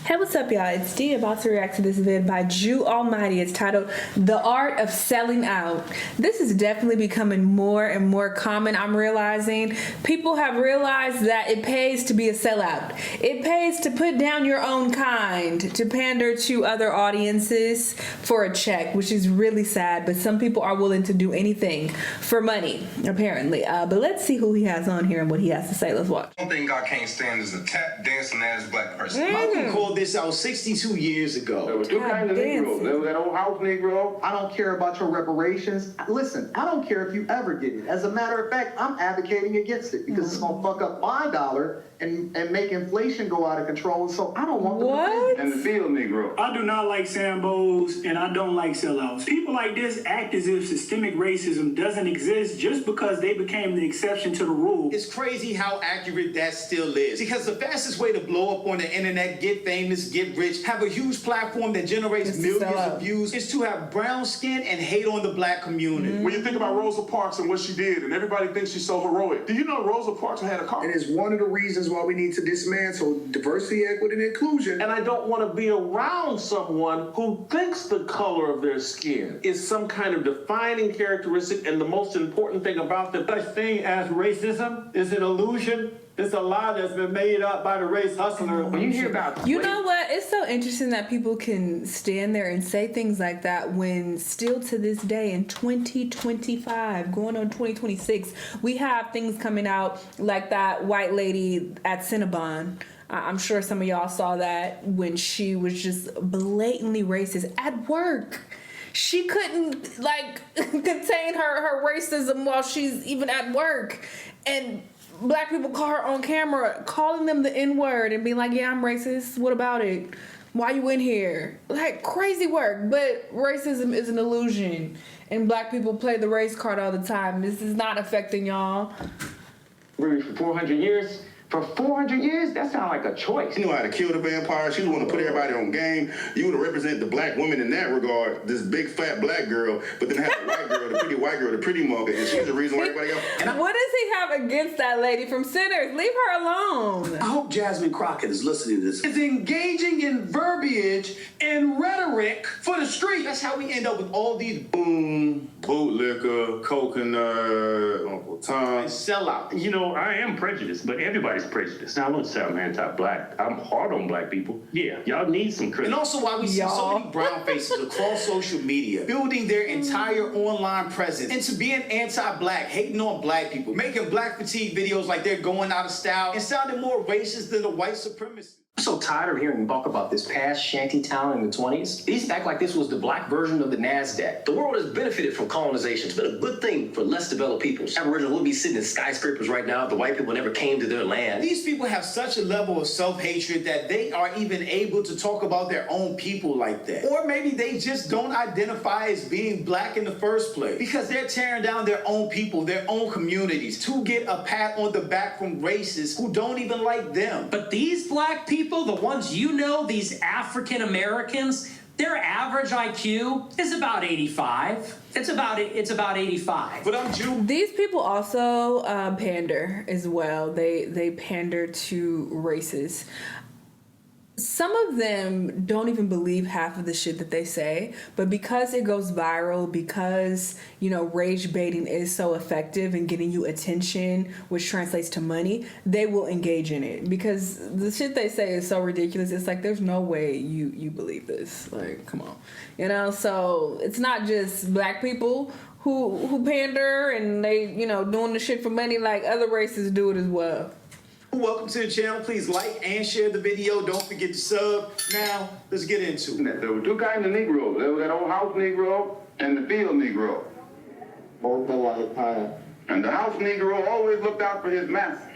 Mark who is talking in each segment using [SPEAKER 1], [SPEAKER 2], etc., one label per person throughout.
[SPEAKER 1] Hey, what's up, y'all? It's Dee, about to react to this vid by Jew Almighty. It's titled The Art of Selling Out. This is definitely becoming more and more common. I'm realizing people have realized that it pays to be a sellout. It pays to put down your own kind, to pander to other audiences for a check, which is really sad. But some people are willing to do anything for money, apparently. But let's see who he has on here and what he has to say. Let's watch.
[SPEAKER 2] One thing I can't stand is a tap dancing ass black person.
[SPEAKER 3] Malcolm called this out 62 years ago.
[SPEAKER 4] There were two kinds of Negro. There was that old house Negro.
[SPEAKER 5] I don't care about your reparations. Listen, I don't care if you ever get it. As a matter of fact, I'm advocating against it because it's gonna fuck up my dollar and make inflation go out of control. So I don't want
[SPEAKER 1] What?
[SPEAKER 4] And the field Negro.
[SPEAKER 6] I do not like Sambos and I don't like sellouts. People like this act as if systemic racism doesn't exist just because they became the exception to the rule.
[SPEAKER 3] It's crazy how accurate that still is. Because the fastest way to blow up on the internet, get famous, get rich, have a huge platform that generates millions of views is to have brown skin and hate on the black community.
[SPEAKER 7] When you think about Rosa Parks and what she did, and everybody thinks she's so heroic, do you know Rosa Parks had a car?
[SPEAKER 8] And it's one of the reasons why we need to dismantle diversity, equity, and inclusion.
[SPEAKER 9] And I don't want to be around someone who thinks the color of their skin is some kind of defining characteristic, and the most important thing about them.
[SPEAKER 10] Such thing as racism is an illusion. It's a lie that's been made up by the race hustler. When you hear about
[SPEAKER 1] You know what? It's so interesting that people can stand there and say things like that when still to this day in 2025, going on 2026, we have things coming out like that white lady at Cinnabon. I'm sure some of y'all saw that when she was just blatantly racist at work. She couldn't contain her racism while she's even at work. And black people call her on camera, calling them the N-word and being like, yeah, I'm racist. What about it? Why you in here? Like, crazy work. But racism is an illusion. And black people play the race card all the time. This is not affecting y'all.
[SPEAKER 10] for 400 years. For 400 years, that sounds like a choice.
[SPEAKER 4] She knew how to kill the vampire. She want to put everybody on game. You want to represent the black woman in that regard, this big fat black girl, but then have the white girl, the pretty white girl, the pretty mother, and she's the reason why everybody else.
[SPEAKER 1] What does he have against that lady from Sinners? Leave her alone.
[SPEAKER 3] I hope Jasmine Crockett is listening to this. Is engaging in verbiage and rhetoric for the street. That's how we end up with all these
[SPEAKER 4] Boom, bootlicker, coconut, Uncle Tom.
[SPEAKER 3] and sellout.
[SPEAKER 11] You know, I am prejudiced, but everybody's prejudiced. Now, I wouldn't say I'm anti-black. I'm hard on black people. Yeah, y'all need some credit.
[SPEAKER 3] And also why we see so many brown faces across social media building their entire online presence into being anti-black, hating on black people, making black fatigue videos like they're going out of style and sounding more racist than the white supremacists.
[SPEAKER 12] I'm so tired of hearing talk about this past shanty town in the 20s. They used to act like this was the black version of the NASDAQ. The world has benefited from colonization. It's been a good thing for less developed peoples. Aboriginals would be sitting in skyscrapers right now if the white people never came to their land.
[SPEAKER 3] These people have such a level of self-hatred that they are even able to talk about their own people like that. Or maybe they just don't identify as being black in the first place because they're tearing down their own people, their own communities to get a pat on the back from racists who don't even like them.
[SPEAKER 13] But these black people, the ones you know, these African Americans, their average IQ is about 85. It's about 85.
[SPEAKER 3] But I'm Jew.
[SPEAKER 1] These people also pander as well. They pander to races. Some of them don't even believe half of the shit that they say, but because it goes viral, because, you know, rage baiting is so effective in getting you attention, which translates to money, they will engage in it because the shit they say is so ridiculous. It's like, there's no way you believe this. Like, come on. You know, so it's not just black people who pander and they, you know, doing the shit for money. Like, other races do it as well.
[SPEAKER 3] Welcome to the channel. Please like and share the video. Don't forget to sub. Now, let's get into it.
[SPEAKER 4] There were two kinds of Negro. There was that old house Negro and the field Negro.
[SPEAKER 5] Both are like pie.
[SPEAKER 4] And the house Negro always looked out for his master.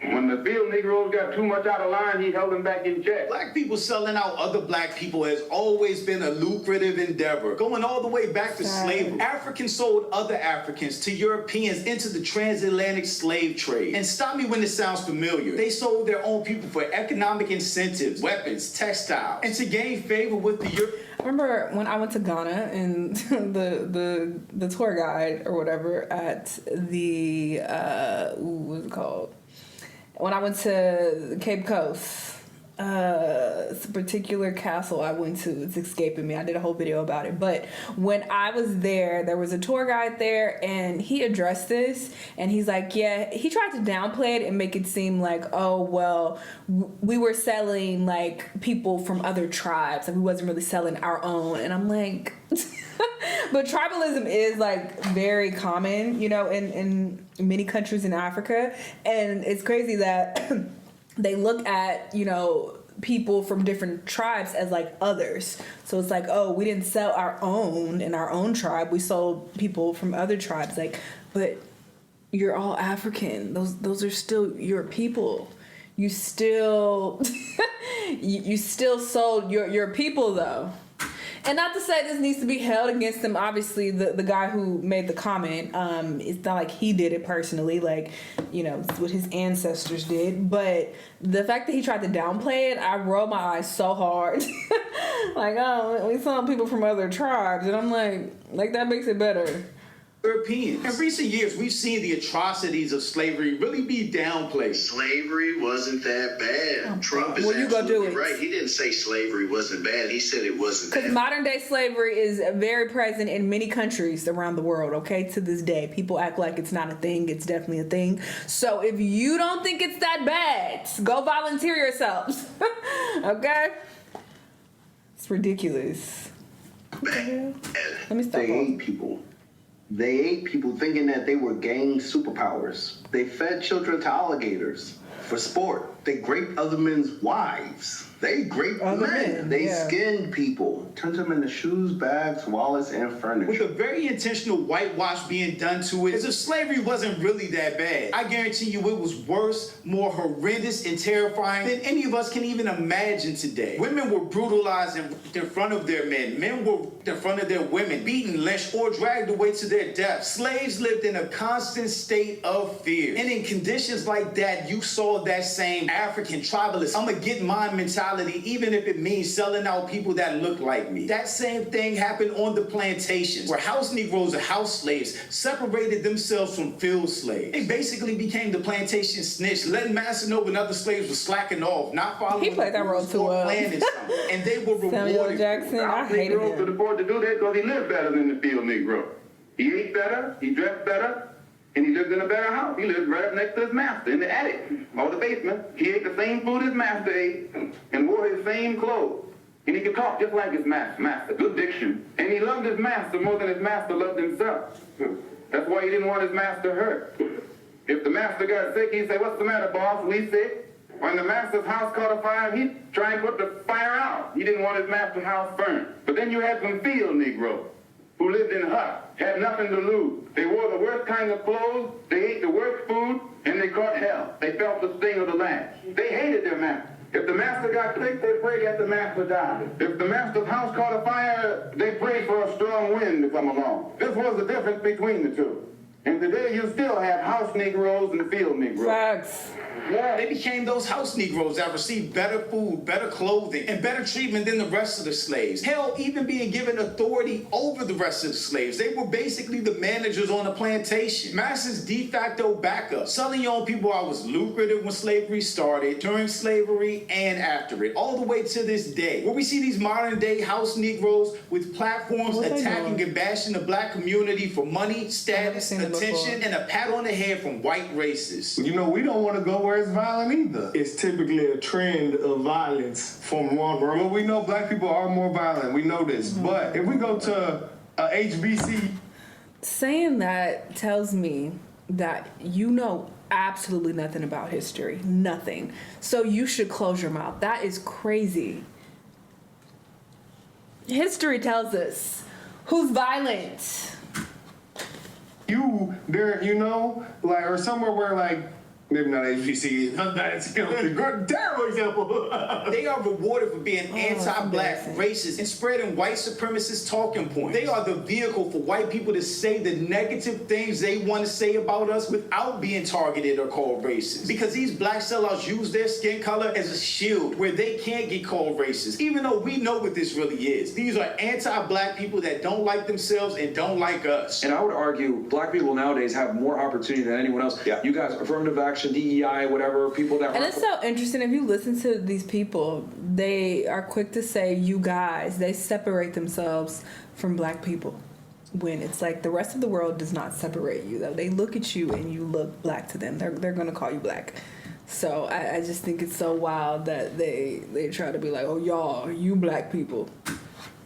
[SPEAKER 4] When the field Negroes got too much out of line, he held them back in check.
[SPEAKER 3] Black people selling out other black people has always been a lucrative endeavor, going all the way back to slavery. Africans sold other Africans to Europeans into the transatlantic slave trade. And stop me when this sounds familiar. They sold their own people for economic incentives, weapons, textiles, and to gain favor with the Europeans.
[SPEAKER 1] I remember when I went to Ghana and the tour guide or whatever at the what was it called? When I went to Cape Coast, It's a particular castle I went to. It's escaping me. I did a whole video about it. But when I was there was a tour guide there, and he addressed this, and he's like, yeah, he tried to downplay it and make it seem like, oh, well, we were selling like people from other tribes, and we wasn't really selling our own. And I'm like, but tribalism is like very common, you know, in many countries in Africa, and it's crazy that they look at, you know, people from different tribes as like others. So it's like, oh, we didn't sell our own in our own tribe. We sold people from other tribes. Like, but you're all African. Those are still your people. You still you still sold your people though. And not to say this needs to be held against him. Obviously, the guy who made the comment, it's not like he did it personally. Like, you know, it's what his ancestors did. But the fact that he tried to downplay it, I rolled my eyes so hard. Like, oh, we saw people from other tribes. And I'm like that makes it better.
[SPEAKER 3] Europeans. In recent years, we've seen the atrocities of slavery really be downplayed.
[SPEAKER 14] Slavery wasn't that bad. Trump is absolutely right. He didn't say slavery wasn't bad. He said it wasn't bad.
[SPEAKER 1] Because modern day slavery is very present in many countries around the world, okay? To this day. People act like it's not a thing. It's definitely a thing. So if you don't think it's that bad, go volunteer yourselves. Okay? It's ridiculous. Let me stop.
[SPEAKER 5] They ate people. They ate people thinking that they were gained superpowers. They fed children to alligators for sport. They raped other men's wives. They raped men. They skinned people, turned them into shoes, bags, wallets, and furniture.
[SPEAKER 3] With a very intentional whitewash being done to it, as if slavery wasn't really that bad. I guarantee you it was worse, more horrendous, and terrifying than any of us can even imagine today. Women were brutalized in front of their men. Men were in front of their women, beaten, lynched, or dragged away to their death. Slaves lived in a constant state of fear. And in conditions like that, you saw that same African tribalist, I'ma get mine mentality, even if it means selling out people that look like me. That same thing happened on the plantations, where house Negroes and house slaves separated themselves from field slaves. They basically became the plantation snitch, letting master know when other slaves were slacking off, not following.
[SPEAKER 1] He played that role too well.
[SPEAKER 3] And they were rewarded.
[SPEAKER 1] Samuel Jackson, I hated
[SPEAKER 4] Negro
[SPEAKER 1] him.
[SPEAKER 4] could afford to do that because he lived better than the field Negro. He ate better, he dressed better, and he lived in a better house. He lived right up next to his master in the attic or the basement. He ate the same food his master ate and wore his same clothes. And he could talk just like his master, good diction. And he loved his master more than his master loved himself. That's why he didn't want his master hurt. If the master got sick, he'd say, "What's the matter, boss? We sick?" When the master's house caught a fire, he'd try and put the fire out. He didn't want his master's house burned. But then you had some field Negroes who lived in huts, had nothing to lose. They wore the worst kind of clothes, they ate the worst food, and they caught hell. They felt the sting of the lash. They hated their master. If the master got sick, they prayed that the master died. If the master's house caught a fire, they prayed for a strong wind to come along. This was the difference between the two. And today you still have house Negroes and field Negroes.
[SPEAKER 1] Facts.
[SPEAKER 3] Yeah, they became those house Negroes that received better food, better clothing, and better treatment than the rest of the slaves. Hell, even being given authority over the rest of the slaves. They were basically the managers on the plantation. Masters de facto backup. Selling your own people out was lucrative when slavery started, during slavery, and after it. All the way to this day, where we see these modern day house Negroes with platforms attacking and bashing the black community for money, status, attention, and a pat on the head from white racists.
[SPEAKER 15] You know, we don't want to go where it's violent either. It's typically a trend of violence from one group. Well, we know black people are more violent. We know this. But if we go to HBC...
[SPEAKER 1] Saying that tells me that you know absolutely nothing about history. Nothing. So you should close your mouth. That is crazy. History tells us who's violent.
[SPEAKER 15] You know, like, or somewhere where, like, maybe not HBC. That's a terrible example.
[SPEAKER 3] They are rewarded for being anti-black, racist, and spreading white supremacist talking points. They are the vehicle for white people to say the negative things they want to say about us without being targeted or called racist. Because these black sellouts use their skin color as a shield where they can't get called racist, even though we know what this really is. These are anti-black people that don't like themselves and don't like us.
[SPEAKER 16] And I would argue black people nowadays have more opportunity than anyone else. Yeah. You guys, affirmative action action, DEI, whatever, people that
[SPEAKER 1] And it's so interesting. If you listen to these people, they are quick to say, you guys. They separate themselves from black people. When it's like the rest of the world does not separate you, though. They look at you and you look black to them. They're going to call you black. So I just think it's so wild that they try to be like, oh, y'all, you black people.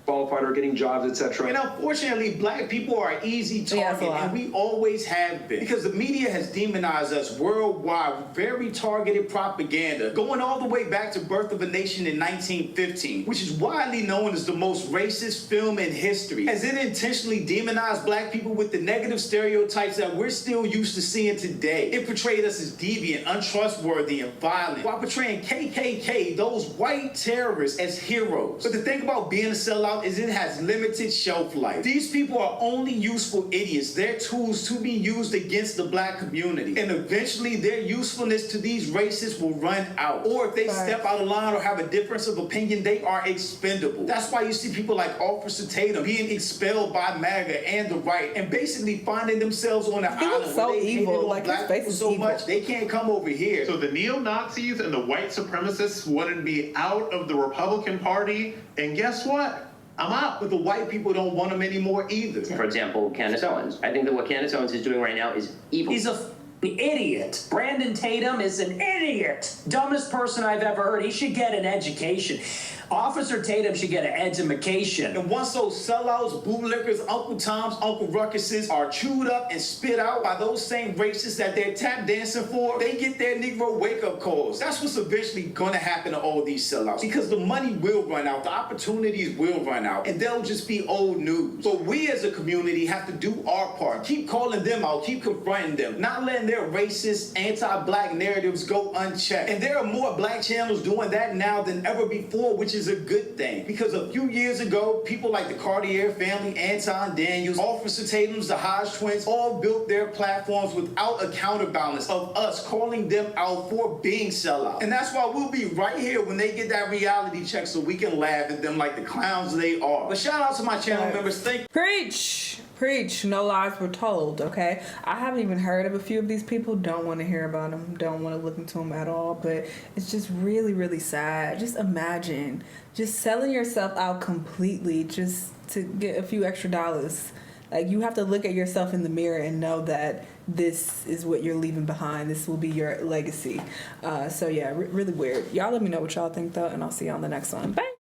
[SPEAKER 16] Qualified or getting jobs, etc.
[SPEAKER 3] And unfortunately, black people are easy target, and we always have been. Because the media has demonized us worldwide with very targeted propaganda, going all the way back to Birth of a Nation in 1915, which is widely known as the most racist film in history, as it intentionally demonized black people with the negative stereotypes that we're still used to seeing today. It portrayed us as deviant, untrustworthy, and violent, while portraying KKK, those white terrorists, as heroes. But the thing about being a sellout is it has limited shelf life. These people are only useful idiots. They're tools to be used against the black community. And eventually their usefulness to these racists will run out. Or if they step out of line or have a difference of opinion, they are expendable. That's why you see people like Officer Tatum being expelled by MAGA and the right and basically finding themselves on an island
[SPEAKER 1] so
[SPEAKER 3] where they
[SPEAKER 1] evil.
[SPEAKER 3] hated on
[SPEAKER 1] Like,
[SPEAKER 3] black
[SPEAKER 1] his face
[SPEAKER 3] people
[SPEAKER 1] is
[SPEAKER 3] so
[SPEAKER 1] evil.
[SPEAKER 3] much they can't come over here.
[SPEAKER 17] So the neo-Nazis and the white supremacists wanted to be out of the Republican Party, and guess what? I'm out.
[SPEAKER 3] But the white people don't want them anymore either.
[SPEAKER 18] For example, Candace Owens. I think that what Candace Owens is doing right now is evil.
[SPEAKER 13] He's a idiot. Brandon Tatum is an idiot. Dumbest person I've ever heard. He should get an education. Officer Tatum should get an education.
[SPEAKER 3] And once those sellouts, bootlickers, Uncle Toms, Uncle Ruckuses are chewed up and spit out by those same racists that they're tap dancing for, they get their Negro wake-up calls. That's what's eventually going to happen to all these sellouts. Because the money will run out, the opportunities will run out, and they'll just be old news. But we as a community have to do our part. Keep calling them out, keep confronting them, not letting their racist, anti-black narratives go unchecked. And there are more black channels doing that now than ever before, which is a good thing. Because a few years ago, people like the Cartier family, Anton Daniels, Officer Tatum's, the Hodge twins, all built their platforms without a counterbalance of us calling them out for being sellouts. And that's why we'll be right here when they get that reality check so we can laugh at them like the clowns they are. But shout out to my channel members. Thank
[SPEAKER 1] Preach! Preach. No lies were told, okay? I haven't even heard of a few of these people. Don't want to hear about them. Don't want to look into them at all. But it's just really, really sad. Just imagine just selling yourself out completely just to get a few extra dollars. Like, you have to look at yourself in the mirror and know that this is what you're leaving behind. This will be your legacy. So, yeah, really weird. Y'all let me know what y'all think, though, and I'll see you on the next one. Bye!